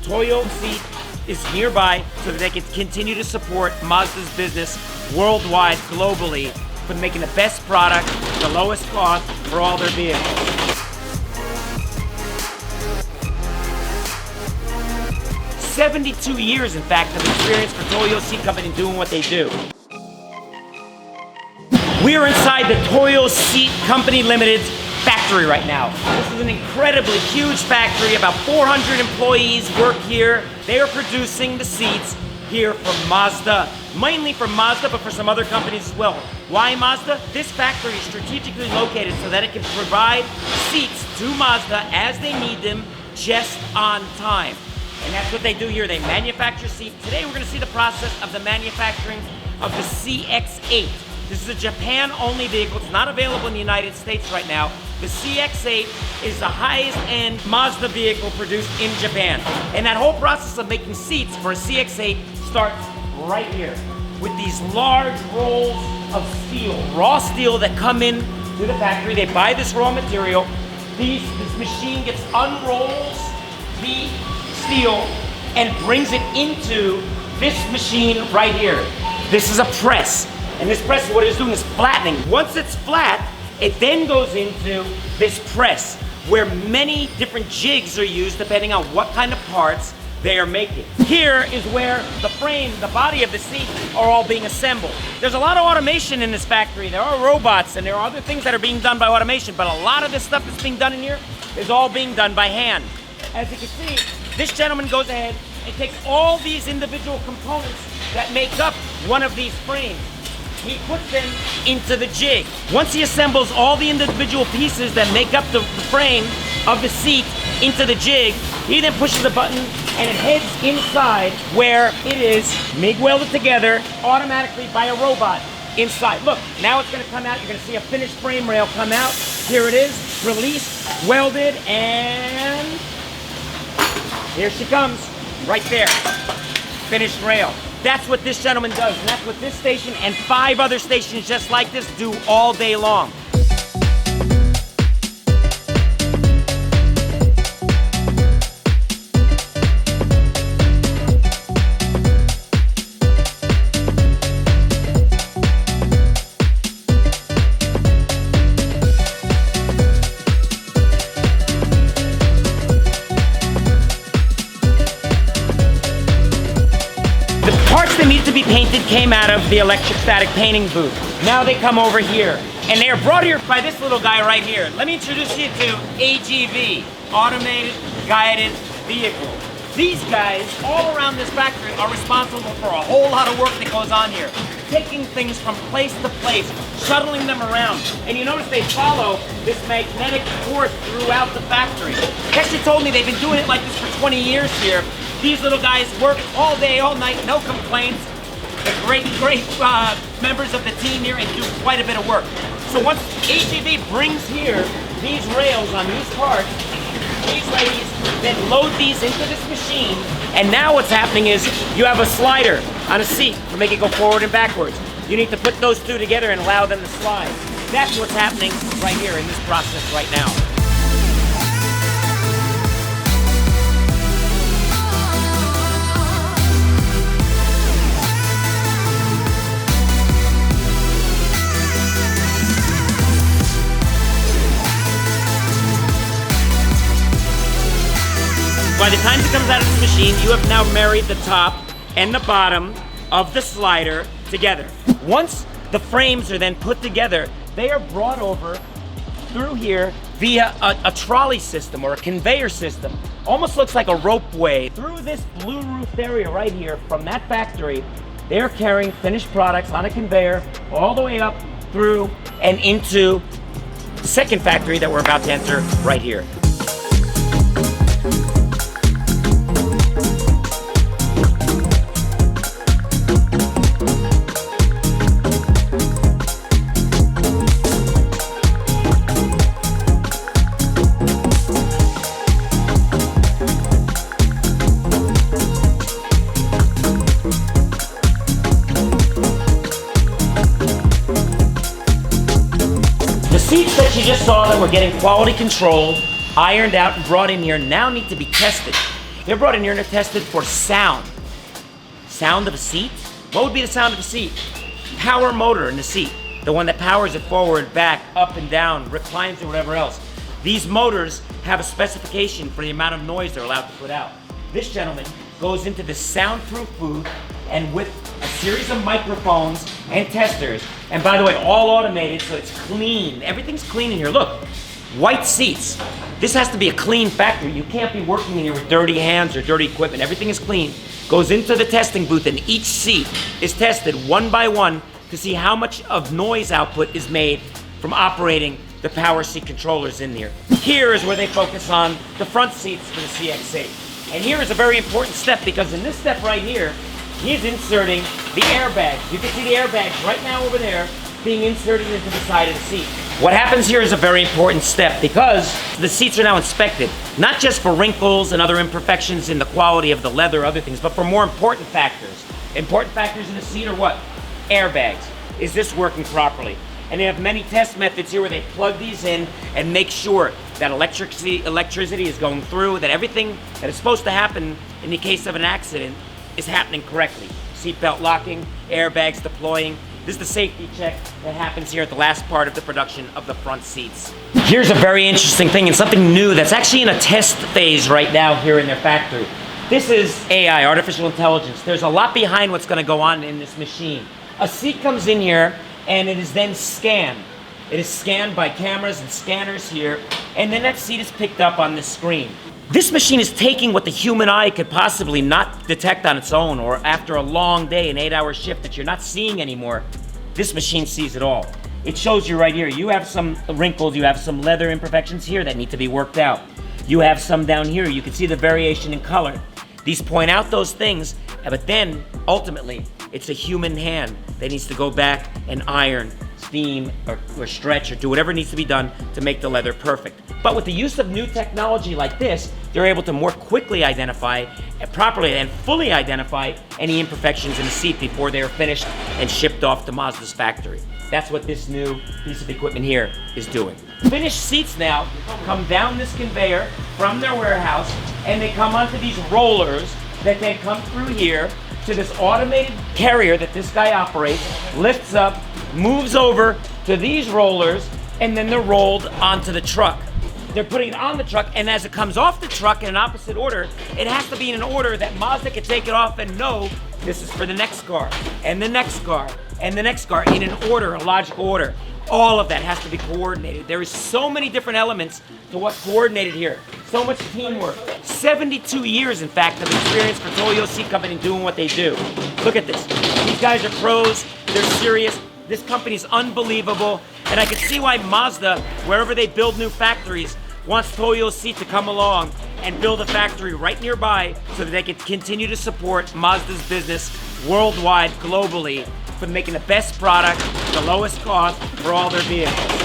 Toyo seat is nearby so that they can continue to support Mazda's business worldwide, globally, for making the best product, the lowest cost for all their vehicles. 72 years, in fact, of experience for Toyo Seat Company doing what they do. We are inside the Toyo Seat Company Limited's factory right now. This is an incredibly huge factory. About 400 employees work here. They are producing the seats here for Mazda, mainly for Mazda, but for some other companies as well. Why Mazda? This factory is strategically located so that it can provide seats to Mazda as they need them, just on time. And that's what they do here. They manufacture seats. Today we're going to see the process of the manufacturing of the CX-8. This is a Japan-only vehicle. It's not available in the United States right now. The CX-8 is the highest-end Mazda vehicle produced in Japan. And that whole process of making seats for a CX-8 starts right here with these large rolls of steel, raw steel that come in to the factory. They buy this raw material. This machine unrolls the steel and brings it into this machine right here. This is a press. And this press, what it's doing is flattening. Once it's flat, it then goes into this press where many different jigs are used depending on what kind of parts they are making. Here is where the frame, the body of the seat are all being assembled. There's a lot of automation in this factory. There are robots and there are other things that are being done by automation, but a lot of this stuff that's being done in here is all being done by hand. As you can see, this gentleman goes ahead and takes all these individual components that make up one of these frames. He puts them into the jig. Once he assembles all the individual pieces that make up the frame of the seat into the jig, he then pushes a button and it heads inside where it is MIG welded together automatically by a robot inside. Look, now it's gonna come out. You're gonna see a finished frame rail come out. Here it is, released, welded, and here she comes, right there, finished rail. That's what this gentleman does, and that's what this station and 5 other stations just like this do all day long. That needed to be painted came out of the electrostatic painting booth. Now they come over here, and they are brought here by this little guy right here. Let me introduce you to AGV, Automated Guided Vehicle. These guys all around this factory are responsible for a whole lot of work that goes on here. Taking things from place to place, shuttling them around. And you notice they follow this magnetic force throughout the factory. They actually told me they've been doing it like this for 20 years here. These little guys work all day, all night, no complaints. They're great members of the team here and do quite a bit of work. So once AGV brings here these rails on these parts, these ladies then load these into this machine, and now what's happening is you have a slider on a seat to make it go forward and backwards. You need to put those two together and allow them to slide. That's what's happening right here in this process right now. By the time it comes out of this machine, you have now married the top and the bottom of the slider together. Once the frames are then put together, they are brought over through here via a trolley system or a conveyor system. Almost looks like a ropeway. Through this blue roofed area right here from that factory, they're carrying finished products on a conveyor all the way up through and into the second factory that we're about to enter right here. Seats that you just saw that were getting quality control, ironed out and brought in here now need to be tested. They're brought in here and they're tested for sound. Sound of a seat? What would be the sound of a seat? Power motor in the seat. The one that powers it forward, back, up and down, reclines or whatever else. These motors have a specification for the amount of noise they're allowed to put out. This gentleman goes into this soundproof booth and with a series of microphones and testers, and by the way, all automated, so it's clean. Everything's clean in here. Look, white seats. This has to be a clean factory. You can't be working in here with dirty hands or dirty equipment. Everything is clean. Goes into the testing booth and each seat is tested one by one to see how much of noise output is made from operating the power seat controllers in here. Here is where they focus on the front seats for the CX-8. And here is a very important step, because in this step right here, he's inserting the airbags. You can see the airbags right now over there being inserted into the side of the seat. What happens here is a very important step, because the seats are now inspected, not just for wrinkles and other imperfections in the quality of the leather, other things, but for more important factors. Important factors in the seat are what? Airbags. Is this working properly? And they have many test methods here where they plug these in and make sure that electricity is going through, that everything that is supposed to happen in the case of an accident is happening correctly. Seatbelt locking, airbags deploying. This is the safety check that happens here at the last part of the production of the front seats. Here's a very interesting thing and something new that's actually in a test phase right now here in their factory. This is AI, artificial intelligence. There's a lot behind what's going to go on in this machine. A seat comes in here and it is then scanned. It is scanned by cameras and scanners here, and then that seat is picked up on the screen. This machine is taking what the human eye could possibly not detect on its own, or after a long day, an 8-hour shift that you're not seeing anymore. This machine sees it all. It shows you right here. You have some wrinkles, you have some leather imperfections here that need to be worked out. You have some down here. You can see the variation in color. These point out those things, but then ultimately, it's a human hand that needs to go back and iron, steam, or stretch, or do whatever needs to be done to make the leather perfect. But with the use of new technology like this, they're able to more quickly identify, properly and fully identify any imperfections in the seat before they are finished and shipped off to Mazda's factory. That's what this new piece of equipment here is doing. Finished seats now come down this conveyor from their warehouse, and they come onto these rollers that then come through here to this automated carrier that this guy operates, lifts up, moves over to these rollers, and then they're rolled onto the truck. They're putting it on the truck, and as it comes off the truck in an opposite order, it has to be in an order that Mazda can take it off and know this is for the next car, and the next car, and the next car, in an order, a logical order. All of that has to be coordinated. There is so many different elements to what's coordinated here. So much teamwork. 72 years, in fact, of experience for Toyo Seat Company doing what they do. Look at this. These guys are pros. They're serious. This company's unbelievable. And I can see why Mazda, wherever they build new factories, wants Toyo Seat to come along and build a factory right nearby so that they can continue to support Mazda's business worldwide, globally, for making the best product, the lowest cost for all their vehicles.